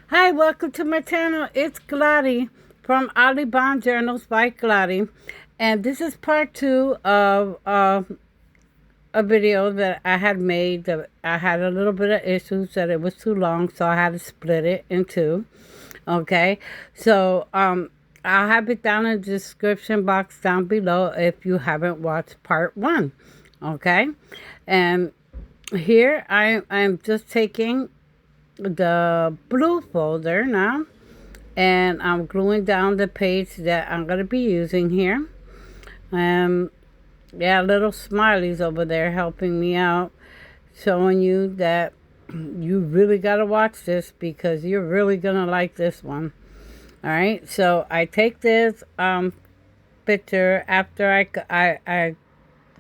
Hi, welcome to my channel. It's Clari from Oddly Bound Journals by Clari. And this is part two of a video that I had made. That I had a little bit of issues that it was too long, so I had to split it in two. Okay, so I'll have it down in the description box down below if you haven't watched part one. Okay, and here I'm just taking the blue folder now, and I'm gluing down the page that I'm going to be using here. Um, yeah, little smileys over there helping me out, showing you that you really got to watch this because you're really going to like this one. All right, so I take this picture after I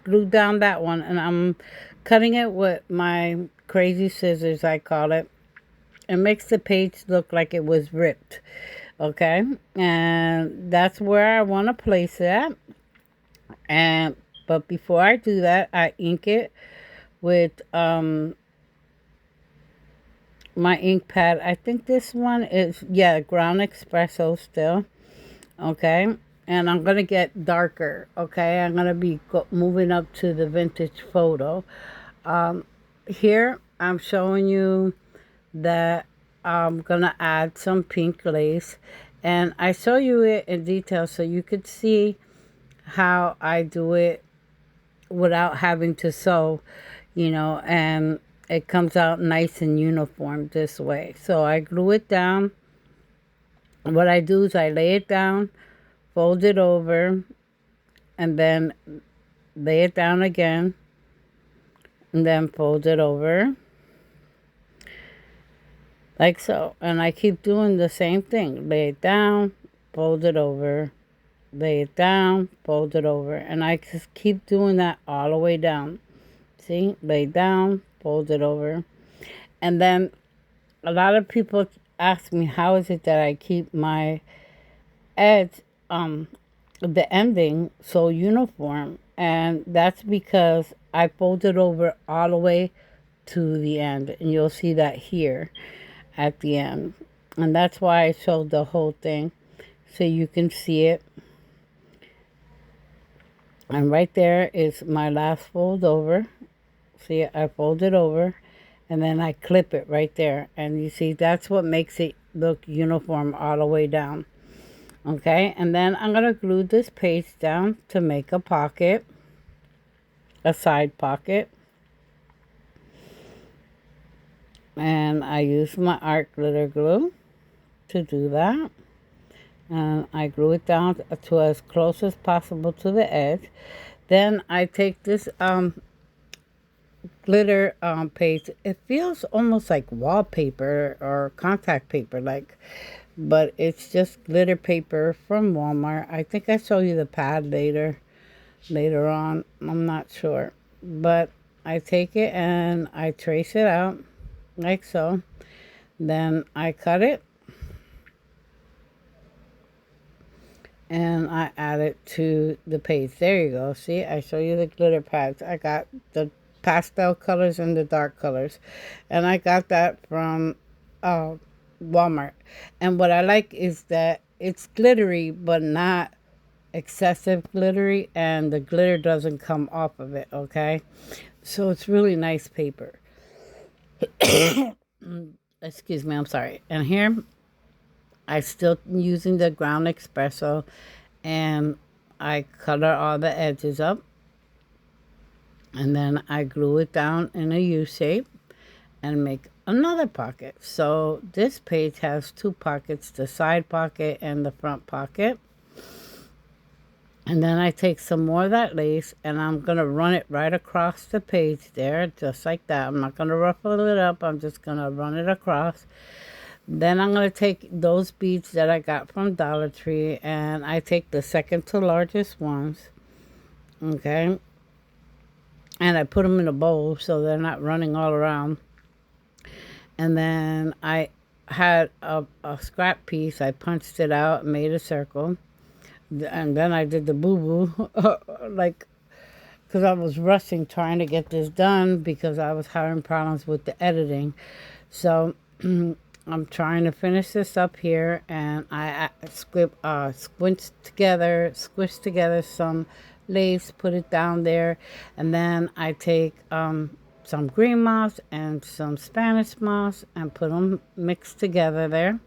glue down that one, and I'm cutting it with my crazy scissors, I call it. It makes the page look like it was ripped. Okay, and that's where I want to place it. And but before I do that, I ink it with my ink pad. I think this one is, yeah, ground espresso still. Okay, and I'm gonna get darker. Okay, I'm gonna be moving up to the vintage photo. Here I'm showing you that I'm gonna add some pink lace, and I show you it in detail so you could see how I do it without having to sew, and it comes out nice and uniform this way. So I glue it down. What I do is I lay it down, fold it over, and then lay it down again, and then fold it over like so. And I keep doing the same thing. Lay it down, fold it over, lay it down, fold it over. And I just keep doing that all the way down. See? Lay down, fold it over. And then a lot of people ask me, how is it that I keep my edge, the ending, so uniform? And that's because I fold it over all the way to the end. And you'll see that here at the end. And that's why I showed the whole thing, so you can see it. And right there is my last fold over. See, I fold it over, and then I clip it right there. And you see, that's what makes it look uniform all the way down. Okay, and then I'm going to glue this page down to make a pocket, a side pocket. And I use my art glitter glue to do that. And I glue it down to as close as possible to the edge. Then I take this glitter page. It feels almost like wallpaper or contact paper, like, but it's just glitter paper from Walmart. I think I show you the pad later on. I'm not sure, but I take it and I trace it out like so. Then I cut it and I add it to the page. There you go. See, I show you the glitter pads. I got the pastel colors and the dark colors, and I got that from Walmart. And what I like is that it's glittery but not excessive glittery, and the glitter doesn't come off of it. Okay, so it's really nice paper. Excuse me, I'm sorry. And here I still using the ground espresso, and I color all the edges up, and then I glue it down in a U shape and make another pocket. So this page has two pockets, the side pocket and the front pocket. And then I take some more of that lace and I'm going to run it right across the page there, just like that. I'm not going to ruffle it up. I'm just going to run it across. Then I'm going to take those beads that I got from Dollar Tree, and I take the second to largest ones, okay? And I put them in a bowl so they're not running all around. And then I had a scrap piece. I punched it out, made a circle. And then I did the boo-boo, like, because I was rushing trying to get this done because I was having problems with the editing. So I'm trying to finish this up here, and I squish together some lace, put it down there, and then I take some green moss and some Spanish moss and put them mixed together there.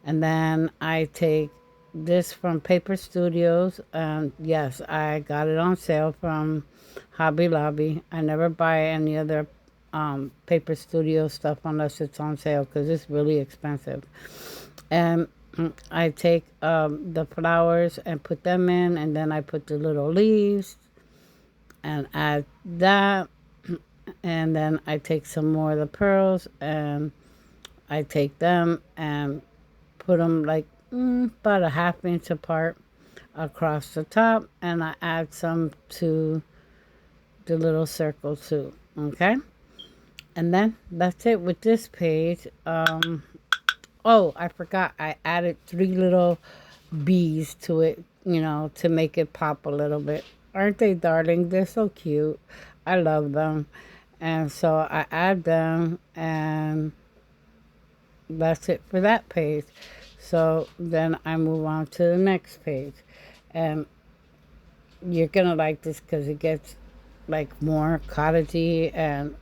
And then I take this from Paper Studios, and yes, I got it on sale from Hobby Lobby. I never buy any other Paper Studio stuff unless it's on sale because it's really expensive. And I take the flowers and put them in, and then I put the little leaves and add that. And then I take some more of the pearls and I take them and put them like about a ½ inch apart across the top, and I add some to the little circle too. Okay, and then that's it with this page. Oh, I forgot, I added 3 little bees to it, to make it pop a little bit. Aren't they darling? They're so cute. I love them. And so I add them, and that's it for that page. So then I move on to the next page. And you're going to like this because it gets like more cottagey, and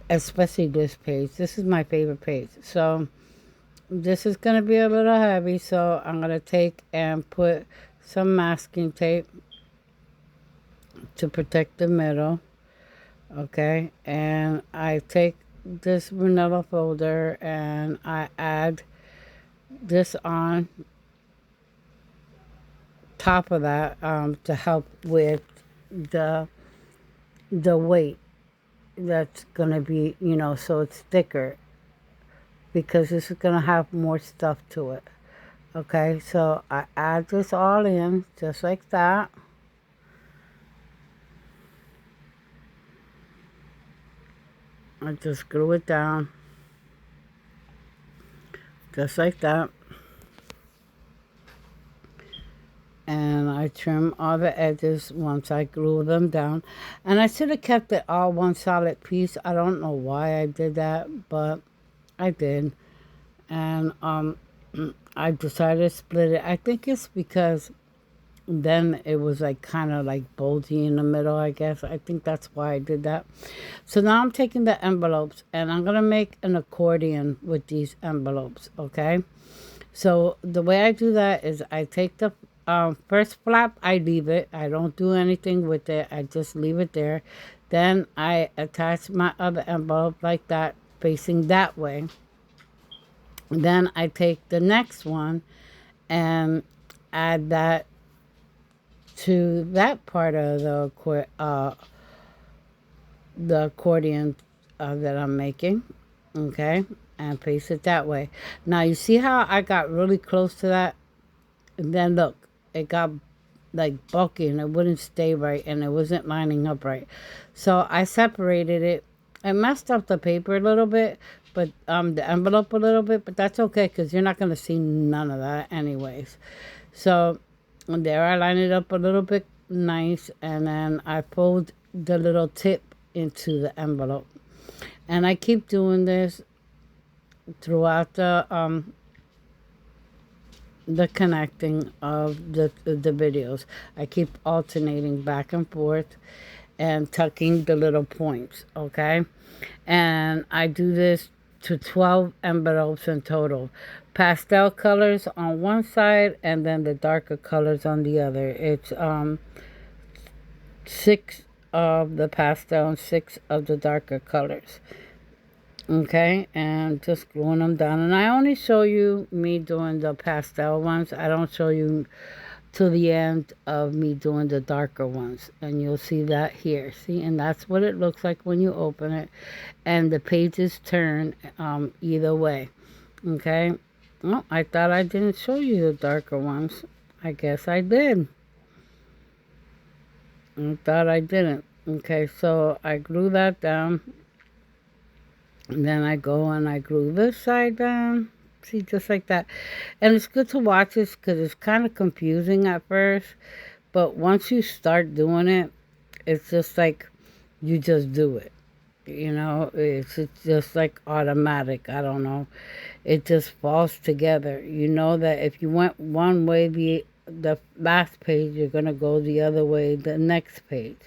especially this page. This is my favorite page. So this is going to be a little heavy, so I'm going to take and put some masking tape to protect the middle. Okay, and I take this vanilla folder and I add this on top of that to help with the weight that's going to be, so it's thicker, because this is going to have more stuff to it. Okay, so I add this all in just like that. I just glue it down just like that. And I trim all the edges once I glue them down. And I should have kept it all one solid piece. I don't know why I did that, but I did. And I decided to split it. I think it's because then it was like kind of like bulgy in the middle, I guess. I think that's why I did that. So now I'm taking the envelopes and I'm going to make an accordion with these envelopes, okay? So the way I do that is I take the first flap, I leave it. I don't do anything with it. I just leave it there. Then I attach my other envelope like that, facing that way. Then I take the next one and add that to that part of the accordion that I'm making, okay, and place it that way. Now you see how I got really close to that, and then look, it got like bulky and it wouldn't stay right and it wasn't lining up right. So I separated it. I messed up the paper a little bit, but the envelope a little bit, but that's okay because you're not going to see none of that anyways. So there I line it up a little bit nice, and then I fold the little tip into the envelope. And I keep doing this throughout the connecting of the videos. I keep alternating back and forth and tucking the little points, okay? And I do this to 12 envelopes in total. Pastel colors on one side and then the darker colors on the other. It's 6 of the pastel and 6 of the darker colors. Okay, and just gluing them down. And I only show you me doing the pastel ones. I don't show you to the end of me doing the darker ones, and you'll see that here. See, and that's what it looks like when you open it, and the pages turn either way. Okay. Well, I thought I didn't show you the darker ones. I guess I did. I thought I didn't. Okay, so I glue that down. And then I go and I glue this side down. See, just like that. And it's good to watch this because it's kind of confusing at first. But once you start doing it, it's just like you just do it. You know, it's just like automatic. I don't know. It just falls together. You know that if you went one way, the last page, you're gonna go the other way the next page,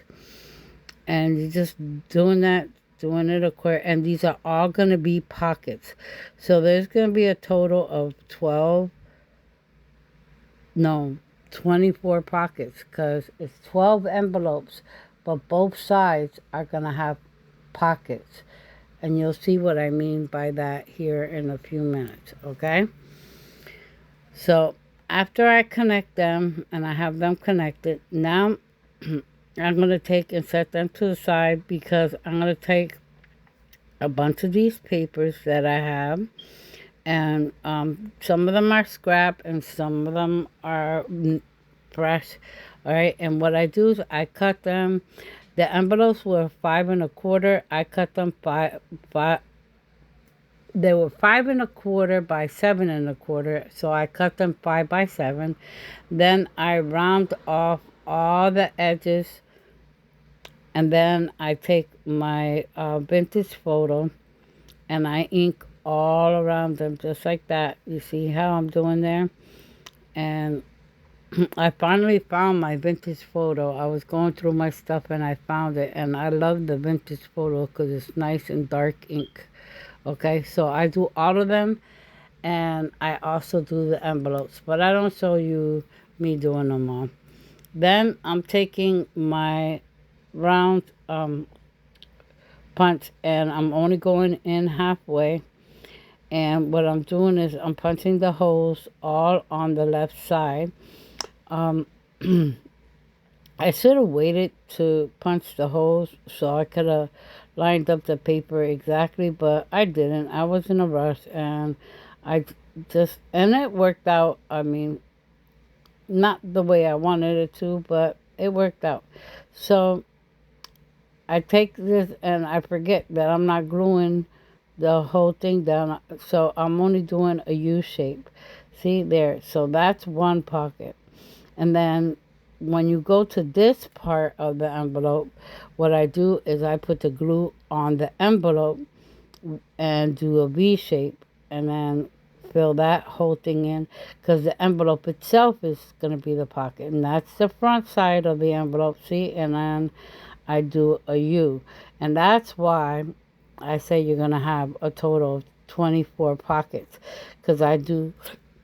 and you're just doing that, doing it according. And these are all gonna be pockets. So there's gonna be a total of 12. No, 24 pockets, because it's 12 envelopes, but both sides are gonna have pockets. And you'll see what I mean by that here in a few minutes, okay? So after I connect them and I have them connected, now I'm going to take and set them to the side, because I'm going to take a bunch of these papers that I have, and some of them are scrap and some of them are fresh. All right, and what I do is I cut them. The envelopes were 5 1/4. I cut them five. They were 5 1/4 by 7 1/4, so I cut them 5 by 7. Then I round off all the edges, and then I take my vintage photo and I ink all around them just like that. You see how I'm doing there? And I finally found my vintage photo. I was going through my stuff and I found it, and I love the vintage photo because it's nice and dark ink. Okay, so I do all of them, and I also do the envelopes, but I don't show you me doing them all. Then I'm taking my round punch, and I'm only going in halfway, and what I'm doing is I'm punching the holes all on the left side. I should have waited to punch the holes so I could have lined up the paper exactly, but I didn't. I was in a rush, and I and it worked out. I mean, not the way I wanted it to, but it worked out. So I take this and I forget that I'm not gluing the whole thing down. So I'm only doing a U shape. See there? So that's one pocket. And then when you go to this part of the envelope, what I do is I put the glue on the envelope and do a V shape, and then fill that whole thing in, because the envelope itself is going to be the pocket, and that's the front side of the envelope. See, and then I do a U, and that's why I say you're going to have a total of 24 pockets, because I do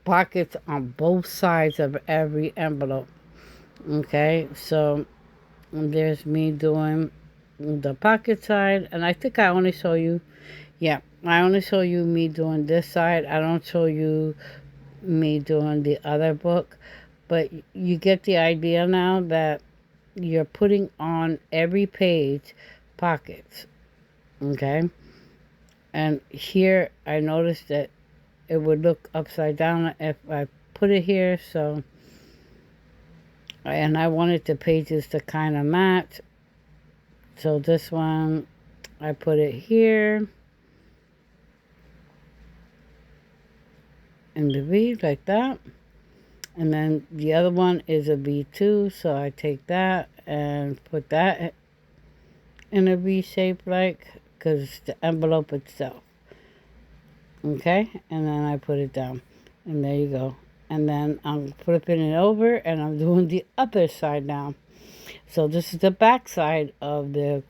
pockets on both sides of every envelope. Okay, so there's me doing the pocket side, and I think I only show you, yeah, I only show you me doing this side. I don't show you me doing the other book, but you get the idea now that you're putting on every page pockets, okay? And here I noticed that it would look upside down if I put it here, so, and I wanted the pages to kind of match. So this one, I put it here in the V like that. And then the other one is a V2, so I take that and put that in a V shape, like, because it's the envelope itself. Okay, and then I put it down, and there you go. And then I'm flipping it over, and I'm doing the other side now. So this is the back side of the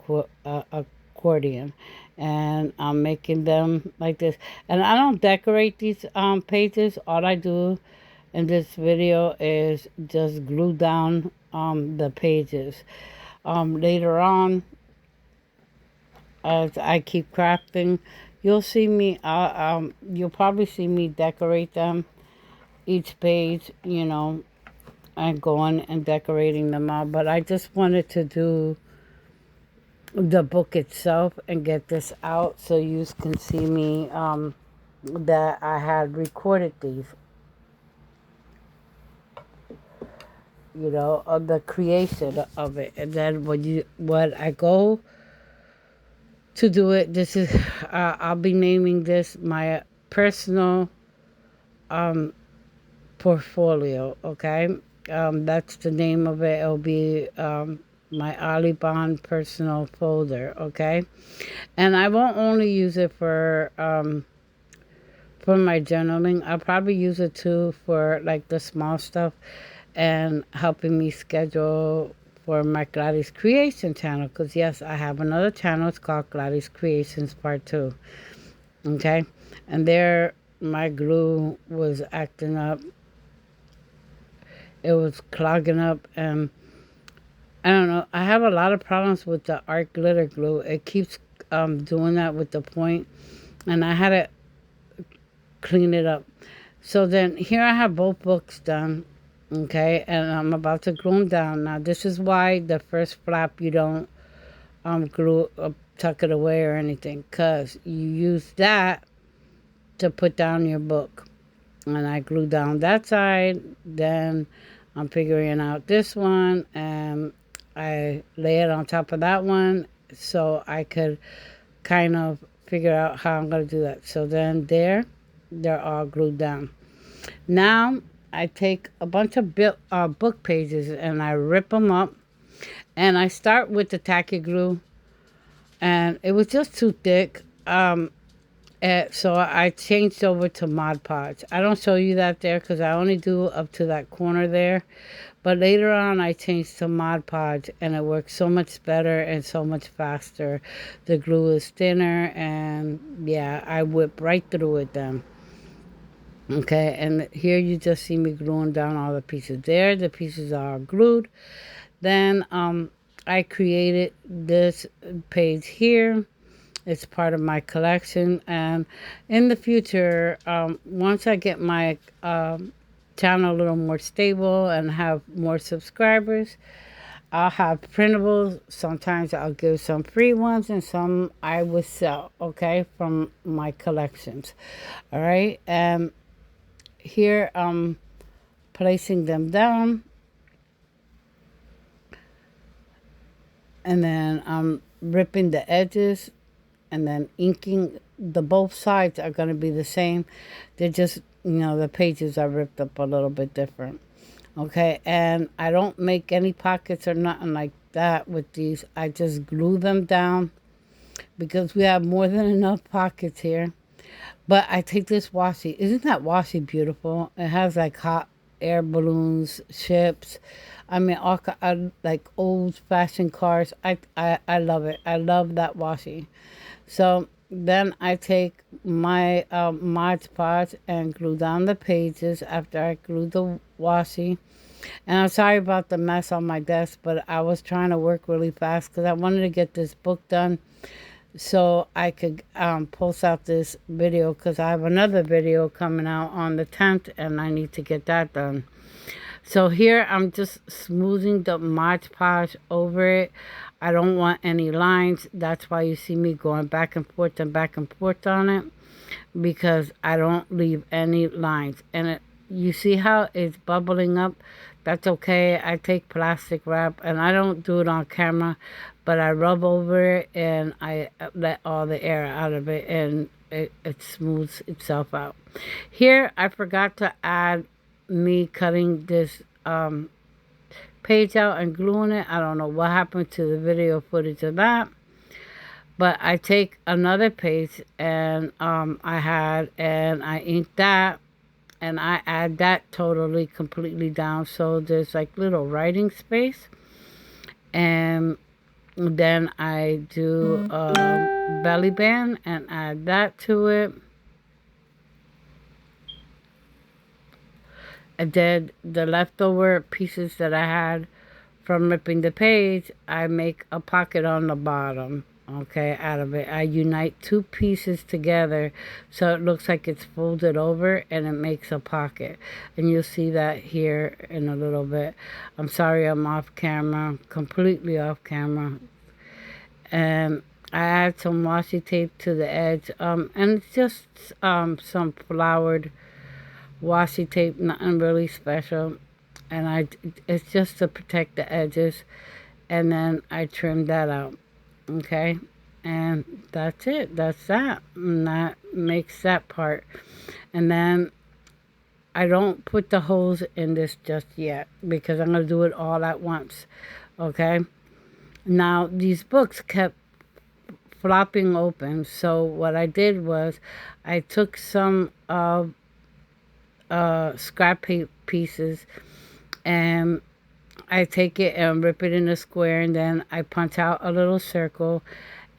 accordion, and I'm making them like this. And I don't decorate these pages. All I do in this video is just glue down the pages. Later on, as I keep crafting, you'll see me, you'll probably see me decorate them, each page, you know, and going and decorating them all. But I just wanted to do the book itself and get this out so you can see me, that I had recorded these, you know, of the creation of it. And then when I go to do it, this is, I'll be naming this my personal portfolio, okay? That's the name of it. It'll be my Olibon personal folder, okay? And I won't only use it for my journaling. I'll probably use it too for like the small stuff and helping me schedule for my Clari's Creation channel. Because yes, I have another channel. It's called Clari's Creations Part 2. Okay? And there, my glue was acting up. It was clogging up. And I don't know. I have a lot of problems with the art glitter glue. It keeps doing that with the point. And I had to clean it up. So then here I have both books done. Okay, and I'm about to glue them down. Now this is why the first flap you don't glue tuck it away or anything, because you use that to put down your book. And I glue down that side, then I'm figuring out this one, and I lay it on top of that one so I could kind of figure out how I'm going to do that. So then they're all glued down. Now I take a bunch of book pages and I rip them up, and I start with the tacky glue, and it was just too thick. So I changed over to Mod Podge. I don't show you that there because I only do up to that corner there. But later on, I changed to Mod Podge, and it works so much better and so much faster. The glue is thinner, and yeah, I whip right through it then. Okay, and here you just see me gluing down all the pieces there. The pieces are glued. Then I created this page here. It's part of my collection. And in the future, once I get my channel a little more stable and have more subscribers, I'll have printables. Sometimes I'll give some free ones and some I will sell, okay, from my collections. All right, and here I'm placing them down, and then I'm ripping the edges and then inking. The both sides are going to be the same. They're just, the pages are ripped up a little bit different. Okay, and I don't make any pockets or nothing like that with these. I just glue them down because we have more than enough pockets here. But I take this washi. Isn't that washi beautiful? It has like hot air balloons, ships. I mean, all like old-fashioned cars. I love it. I love that washi. So then I take my Mod Podge and glue down the pages after I glue the washi. And I'm sorry about the mess on my desk, but I was trying to work really fast because I wanted to get this book done so I could post out this video, because I have another video coming out on the 10th and I need to get that done. So here I'm just smoothing the Mod Podge over it. I don't want any lines. That's why you see me going back and forth on it, because I don't leave any lines. And you see how it's bubbling up? That's okay. I take plastic wrap, and I don't do it on camera, but I rub over it and I let all the air out of it, and it smooths itself out. Here, I forgot to add me cutting this page out and gluing it. I don't know what happened to the video footage of that. But I take another page and I ink that, and I add that totally completely down so there's like little writing space. And then I do a belly band and add that to it. And then the leftover pieces that I had from ripping the page, I make a pocket on the bottom, okay, out of it. I unite two pieces together so it looks like it's folded over, and it makes a pocket. And you'll see that here in a little bit. I'm sorry I'm off camera, completely off camera. And I add some washi tape to the edge, and it's just some flowered washi tape, nothing really special. And it's just to protect the edges, and then I trim that out, okay? And that's it. That's that. And that makes that part. And then I don't put the holes in this just yet because I'm going to do it all at once, okay? Now, these books kept flopping open, so what I did was I took some scrap pieces, and I take it and rip it in a square, and then I punch out a little circle,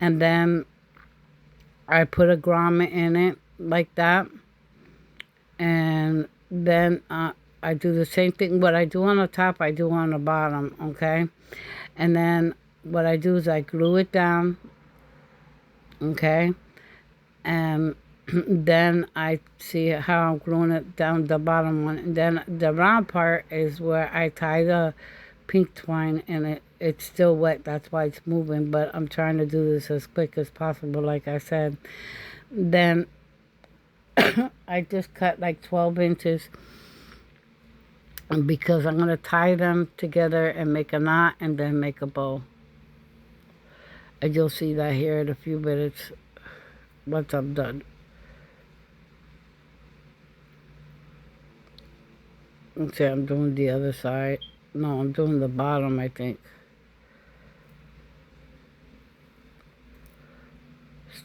and then I put a grommet in it like that, and then I do the same thing. What I do on the top, I do on the bottom, okay? And then what I do is I glue it down, okay? And then I see how I'm gluing it down the bottom one. And then the round part is where I tie the pink twine, and it's still wet. That's why it's moving, but I'm trying to do this as quick as possible, like I said. Then I just cut like 12 inches because I'm going to tie them together and make a knot and then make a bow. And you'll see that here in a few minutes once I'm done. Okay, I'm doing the other side. No, I'm doing the bottom, I think.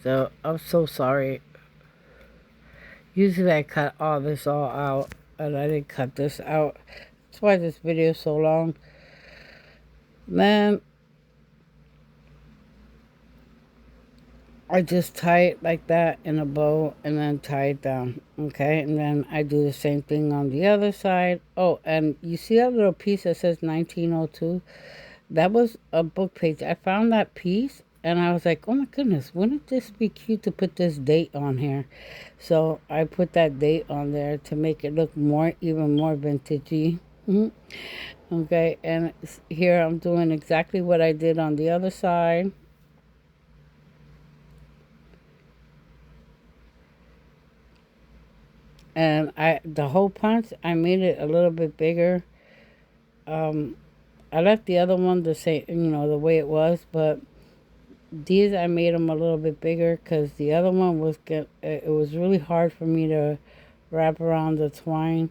So, I'm so sorry. Usually I cut all this all out, and I didn't cut this out. That's why this video is so long. Then I just tie it like that in a bow and then tie it down, okay? And then I do the same thing on the other side. Oh, and you see that little piece that says 1902? That was a book page. I found that piece, and I was like, oh my goodness, wouldn't this be cute to put this date on here? So I put that date on there to make it look even more vintagey. Okay, and here I'm doing exactly what I did on the other side. And the hole punch, I made it a little bit bigger. I left the other one the same, the way it was, but these I made them a little bit bigger because the other one it was really hard for me to wrap around the twine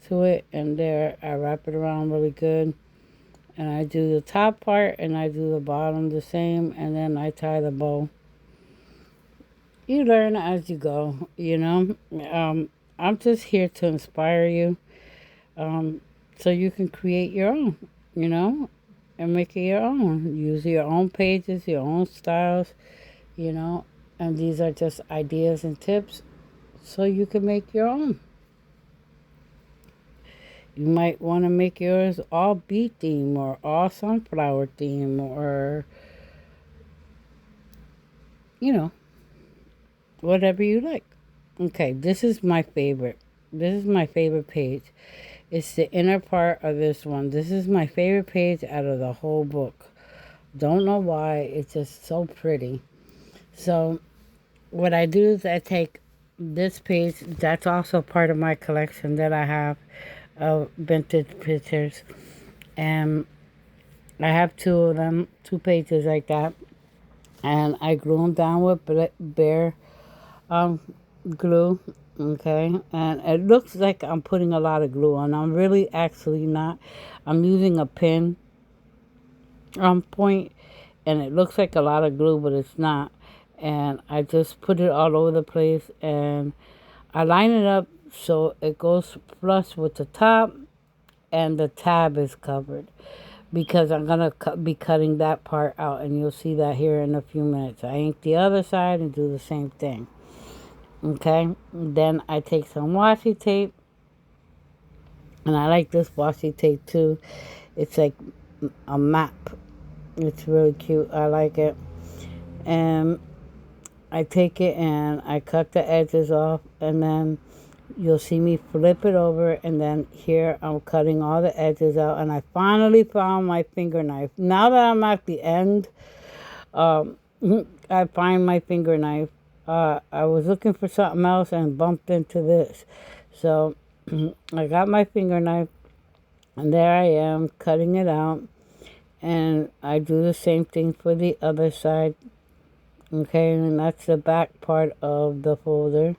to it, and there I wrap it around really good, and I do the top part and I do the bottom the same, and then I tie the bow. You learn as you go, I'm just here to inspire you, so you can create your own, and make it your own. Use your own pages, your own styles, you know, and these are just ideas and tips so you can make your own. You might want to make yours all bee theme or all sunflower theme or, you know, whatever you like. Okay, this is my favorite. This is my favorite page. It's the inner part of this one. This is my favorite page out of the whole book. Don't know why. It's just so pretty. So what I do is I take this page. That's also part of my collection that I have of vintage pictures. And I have two of them, two pages like that. And I glue them down with bare glue, okay? And it looks like I'm putting a lot of glue on. I'm really actually not. I'm using a pin point, and it looks like a lot of glue, but it's not. And I just put it all over the place, and I line it up so it goes flush with the top, and the tab is covered, because I'm going to be cutting that part out, and you'll see that here in a few minutes. I ink the other side and do the same thing. Okay, then I take some washi tape, and I like this washi tape too. It's like a map. It's really cute. I like it. And I take it and I cut the edges off, and then you'll see me flip it over, and then here I'm cutting all the edges out, and I finally found my finger knife. Now that I'm at the end, I find my finger knife. I was looking for something else and bumped into this. So I got my finger knife, and there I am cutting it out. And I do the same thing for the other side. Okay, and that's the back part of the folder.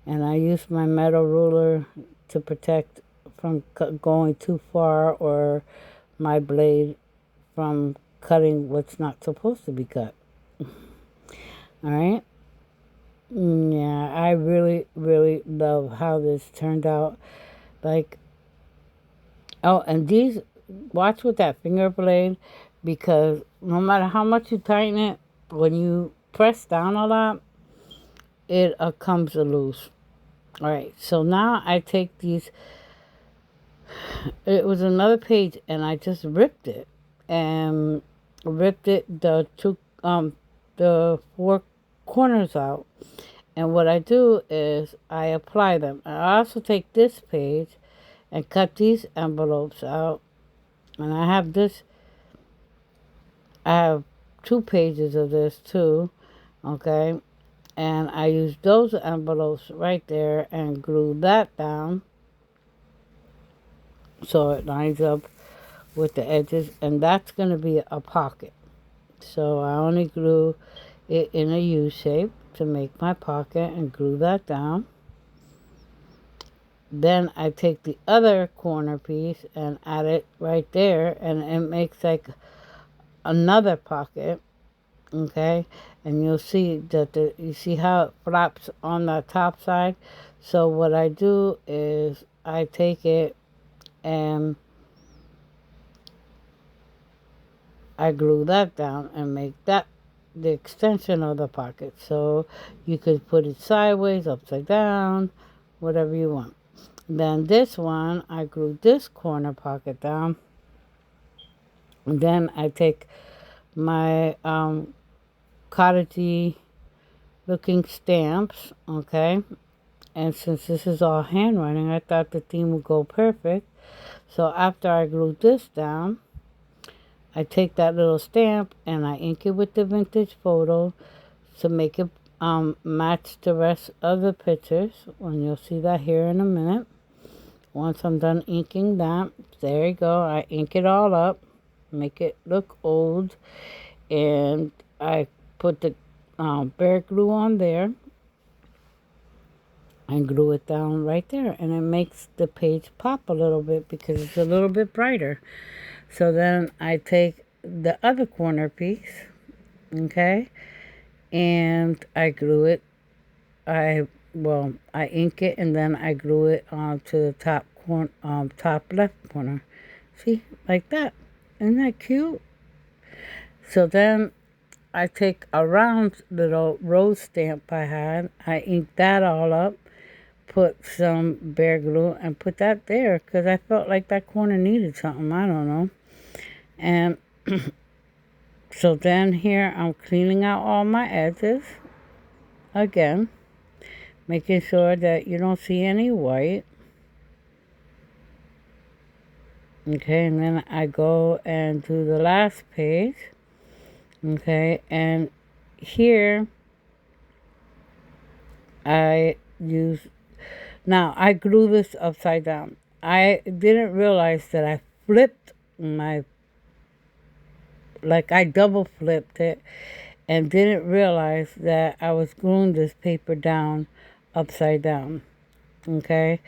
And I use my metal ruler to protect from going too far, or my blade from cutting what's not supposed to be cut. All right. Yeah, I really, really love how this turned out. Like, oh, and these, watch with that finger blade, because no matter how much you tighten it, when you press down a lot, it comes loose. All right, so now I take these, it was another page, and I just ripped it, and ripped it, the four corners out. And what I do is I apply them. I also take this page and cut these envelopes out. And I have this, I have 2 pages of this too, okay? And I use those envelopes right there and glue that down so it lines up with the edges. And that's going to be a pocket. So I only glue it in a U shape to make my pocket and glue that down. Then I take the other corner piece and add it right there, and it makes like another pocket, okay? And you'll see that you see how it flaps on the top side. So what I do is I take it and I glue that down and make that the extension of the pocket. So you could put it sideways, upside down, whatever you want. Then this one, I glue this corner pocket down. And then I take my cottagey looking stamps, okay? And since this is all handwriting, I thought the theme would go perfect. So after I glue this down, I take that little stamp and I ink it with the vintage photo to make it match the rest of the pictures. And you'll see that here in a minute. Once I'm done inking that, there you go. I ink it all up, make it look old. And I put the bear glue on there and glue it down right there. And it makes the page pop a little bit because it's a little bit brighter. So then I take the other corner piece, okay, and I glue it. I ink it and then I glue it onto the top corner, top left corner. See, like that. Isn't that cute? So then I take a round little rose stamp I had. I ink that all up, put some bear glue, and put that there because I felt like that corner needed something. I don't know. And so then here I'm cleaning out all my edges again, making sure that you don't see any white. Okay, and then I go and do the last page. Okay, and here I use, now I glue this upside down. I didn't realize that I flipped my, like I double flipped it and didn't realize that I was gluing this paper down upside down, okay,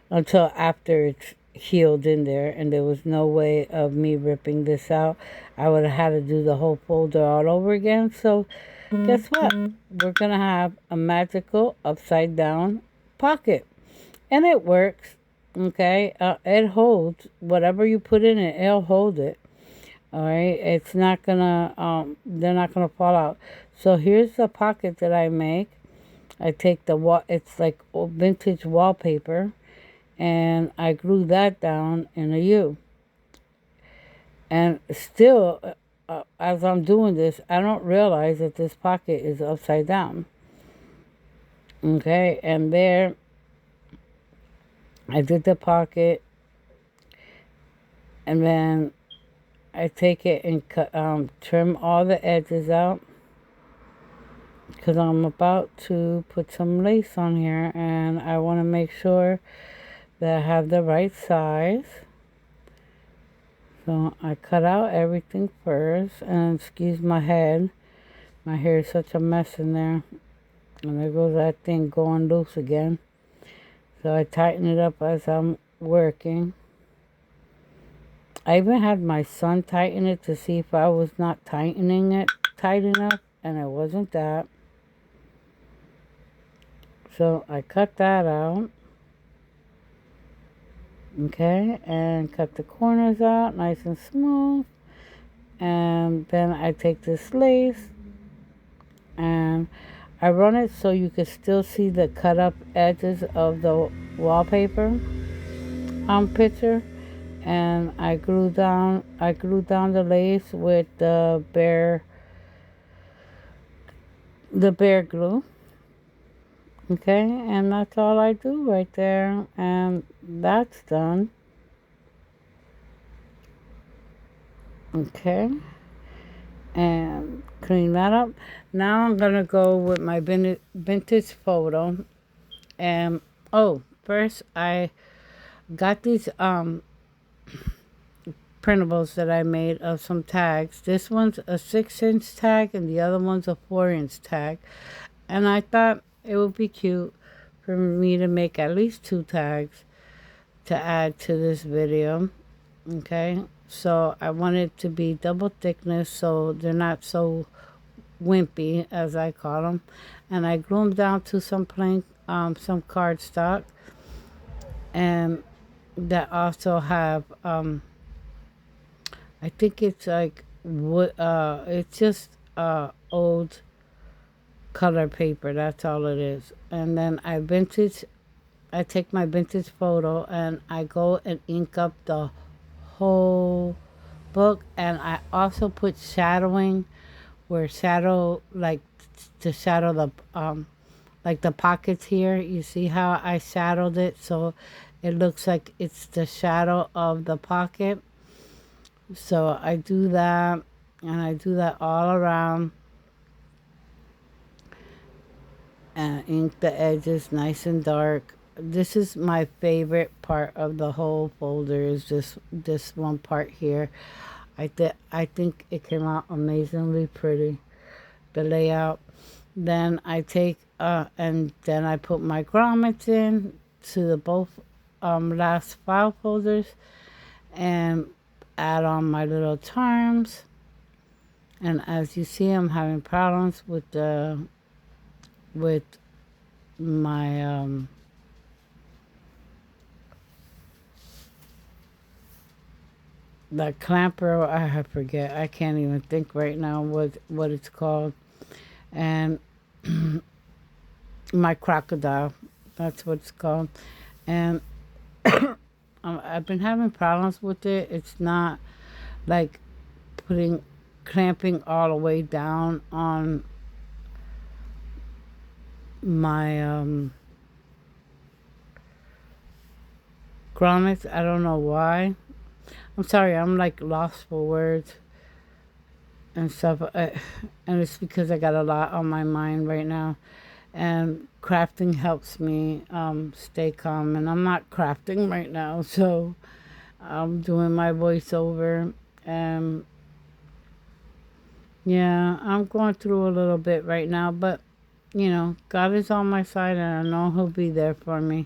until after it's healed in there, and there was no way of me ripping this out. I would have had to do the whole folder all over again. So guess what? We're gonna have a magical upside down pocket, and it works, okay. It holds whatever you put in it, it'll hold it. All right, it's not gonna they're not gonna fall out. So here's the pocket that I make. I take it's like vintage wallpaper, and I glue that down in a U. And still, as I'm doing this, I don't realize that this pocket is upside down. Okay, and there I did the pocket, and then I take it and trim all the edges out because I'm about to put some lace on here, and I want to make sure that I have the right size. So I cut out everything first, and excuse my head. My hair is such a mess in there. And there goes that thing going loose again. So I tighten it up as I'm working. I even had my son tighten it to see if I was not tightening it tight enough, and it wasn't that. So I cut that out. Okay, and cut the corners out nice and smooth. And then I take this lace and I run it so you can still see the cut up edges of the wallpaper picture. And I glue down the lace with the bare glue. Okay, and that's all I do right there, and that's done. Okay, and clean that up. Now I'm gonna go with my vintage photo. And first I got these printables that I made of some tags. This one's a 6-inch tag and the other one's a 4-inch tag. And I thought it would be cute for me to make at least 2 tags to add to this video. Okay, so I want it to be double thickness so they're not so wimpy, as I call them. And I glue them down to some plain some cardstock, and that also have I think it's like wood. It's just old color paper. That's all it is. And then I take my vintage photo and I go and ink up the whole book. And I also put shadowing, where shadow, like to shadow the like the pockets here. You see how I shadowed it so it looks like it's the shadow of the pocket. So I do that, and I do that all around, and ink the edges nice and dark. This is my favorite part of the whole folder, is this one part here. I think it came out amazingly pretty, the layout. Then I take and then I put my grommets in to the both last file folders, and add on my little charms. And as you see, I'm having problems with my the clamper. I forget. I can't even think right now what it's called. And my crocodile, that's what it's called. And I've been having problems with it. It's not like clamping all the way down on my grommets. I don't know why. I'm sorry, I'm like lost for words and stuff. And it's because I got a lot on my mind right now. And crafting helps me stay calm. And I'm not crafting right now, so I'm doing my voiceover. And yeah, I'm going through a little bit right now, but God is on my side, and I know He'll be there for me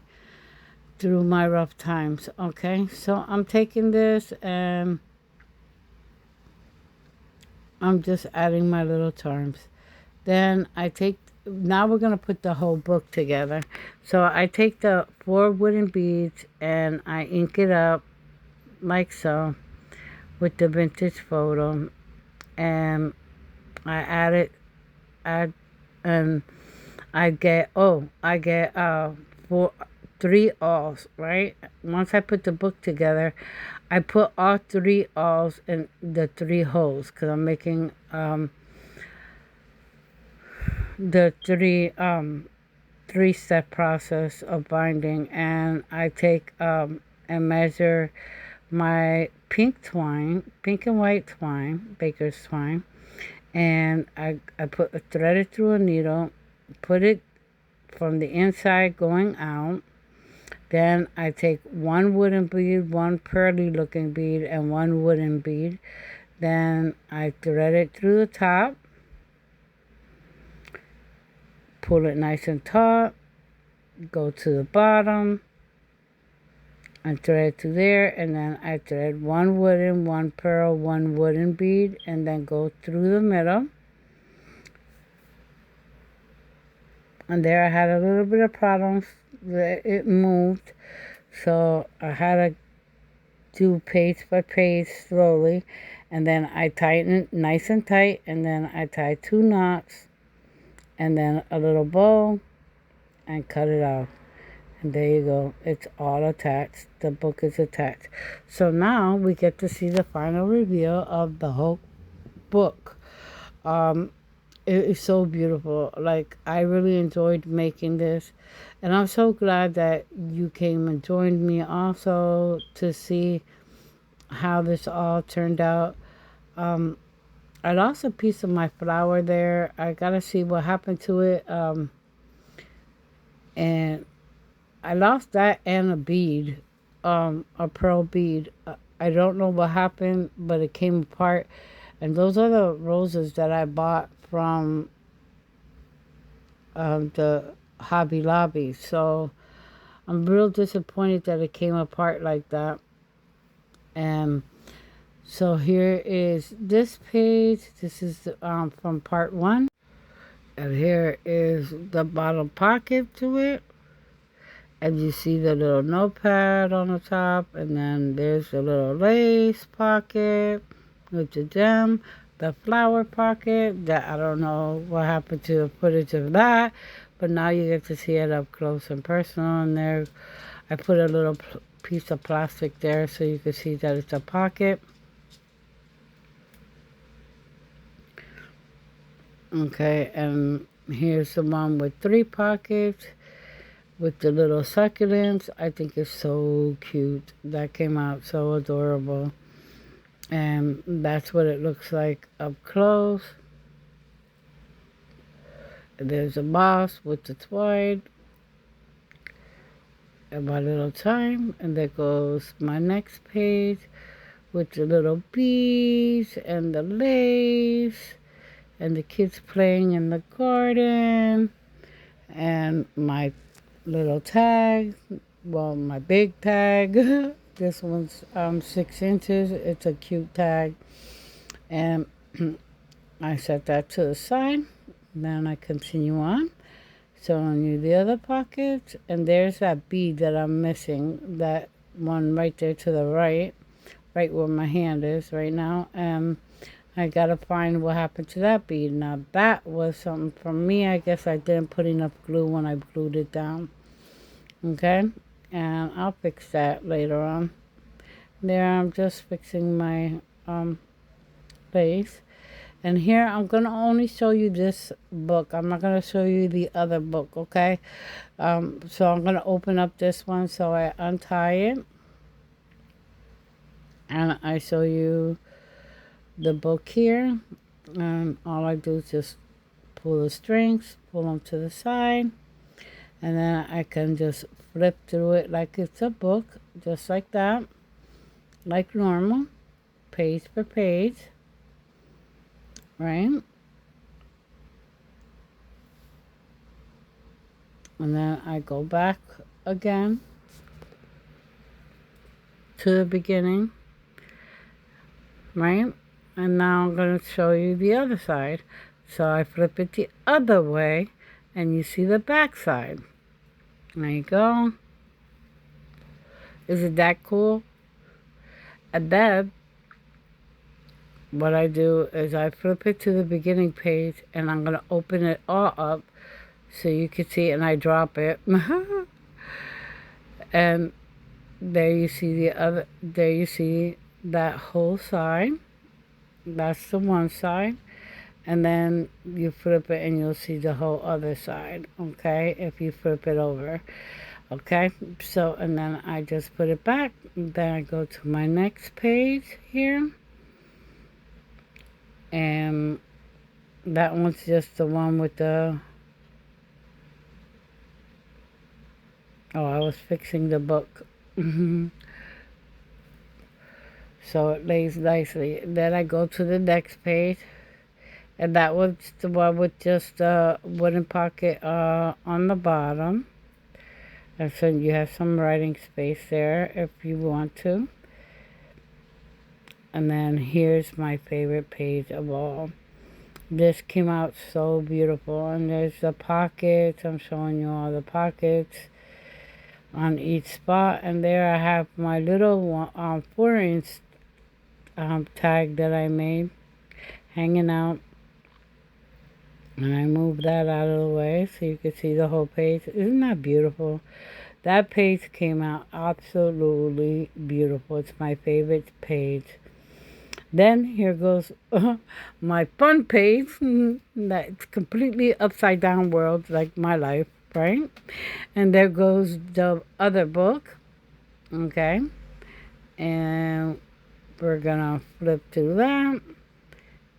through my rough times. Okay, so I'm taking this and I'm just adding my little charms. Then now we're going to put the whole book together. So I take the 4 wooden beads and I ink it up like so with the vintage photo, and I and I get 3 awls, right? Once I put the book together, I put all 3 awls in the 3 holes, because I'm making the 3-step process of binding. And I take and measure my pink and white twine, baker's twine, and I thread it through a needle, put it from the inside going out. Then I take 1 wooden bead, 1 pearly looking bead, and 1 wooden bead. Then I thread it through the top, pull it nice and taut, go to the bottom, I thread through there, and then I thread one wooden, one pearl, one wooden bead, and then go through the middle. And there I had a little bit of problems that it moved, so I had to do page by page slowly, and then I tighten it nice and tight, and then I tie 2 knots, and then a little bow, and cut it off. And there you go. It's all attached. The book is attached. So now we get to see the final reveal of the whole book. It is so beautiful. Like, I really enjoyed making this. And I'm so glad that you came and joined me also to see how this all turned out. I lost a piece of my flower there. I gotta see what happened to it. And I lost that and a bead, a pearl bead. I don't know what happened, but it came apart. And those are the roses that I bought from the Hobby Lobby. So I'm real disappointed that it came apart like that. And so here is this page. This is from part 1. And here is the bottom pocket to it. And you see the little notepad on the top, and then there's the little lace pocket with the gem, the flower pocket that I don't know what happened to the footage of that, but now you get to see it up close and personal. And there, I put a little piece of plastic there so you can see that it's a pocket. Okay, and here's the one with 3 pockets. With the little succulents. I think it's so cute. That came out so adorable. And that's what it looks like up close. And there's a box with the twine. And my little time. And there goes my next page with the little bees and the lace. And the kids playing in the garden. And my little tag, well, my big tag. This one's 6 inches. It's a cute tag. And I set that to the side. Then I continue on, showing you the other pockets. And there's that bead that I'm missing. That one right there to the right where my hand is right now. And I gotta find what happened to that bead. Now that was something from me. I guess I didn't put enough glue when I glued it down. Okay, and I'll fix that later on. There, I'm just fixing my lace. And here I'm gonna only show you this book. I'm not gonna show you the other book, okay? So I'm gonna open up this one. So I untie it, and I show you the book here. And all I do is just pull the strings, pull them to the side, and then I can just flip through it like it's a book, just like that, like normal, page per page, right? And then I go back again to the beginning, right? And now I'm going to show you the other side. So I flip it the other way, and you see the back side. There you go. Isn't that cool? And then what I do is I flip it to the beginning page, and I'm going to open it all up so you can see it, and I drop it. And there you see the other, there you see that whole side. That's the one side. And then you flip it and you'll see the whole other side, okay, if you flip it over, okay? So, and then I just put it back. Then I go to my next page here. And that one's just the one with the, oh, I was fixing the book. So it lays nicely. Then I go to the next page. And that was the one with just a wooden pocket on the bottom. And so you have some writing space there if you want to. And then here's my favorite page of all. This came out so beautiful. And there's the pockets. I'm showing you all the pockets on each spot. And there I have my little 4-inch tag that I made hanging out. And I moved that out of the way so you can see the whole page. Isn't that beautiful? That page came out absolutely beautiful. It's my favorite page. Then here goes my fun page. That's completely upside down world, like my life, right? And there goes the other book. Okay. And we're gonna flip to that.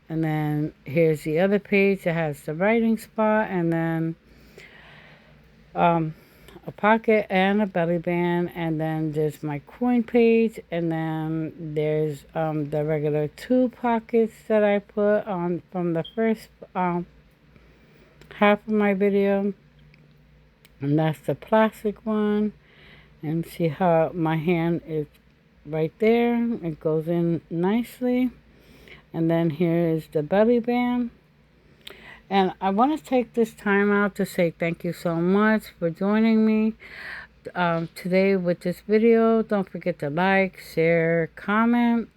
And then here's the other page that has the writing spot, and then a pocket and a belly band, and then there's my coin page, and then there's the regular 2 pockets that I put on from the first half of my video, and that's the plastic one. And see how my hand is right there, it goes in nicely. And then here is the belly band. And I want to take this time out to say thank you so much for joining me today with this video. Don't forget to like, share, comment,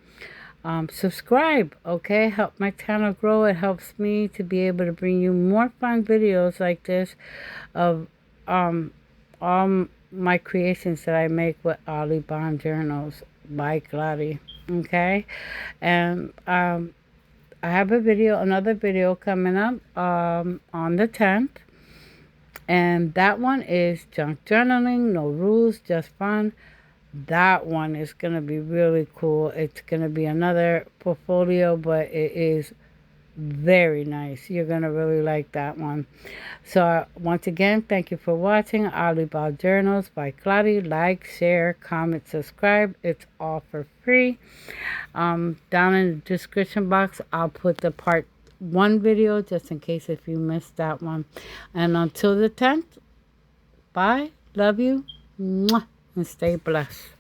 subscribe, okay? Help my channel grow. It helps me to be able to bring you more fun videos like this of all my creations that I make with Oddly Bound Journals by Clari, okay? And I have another video coming up on the 10th. And that one is junk journaling, no rules, just fun. That one is going to be really cool. It's going to be another portfolio, but it is very nice. You're going to really like that one. So once again, thank you for watching Oddly Bound Journals by Clari. Like, share, comment, subscribe. It's all for free. Down in the description box, I'll put the part 1 video just in case if you missed that one. And until the 10th, bye. Love you. Mwah, and stay blessed.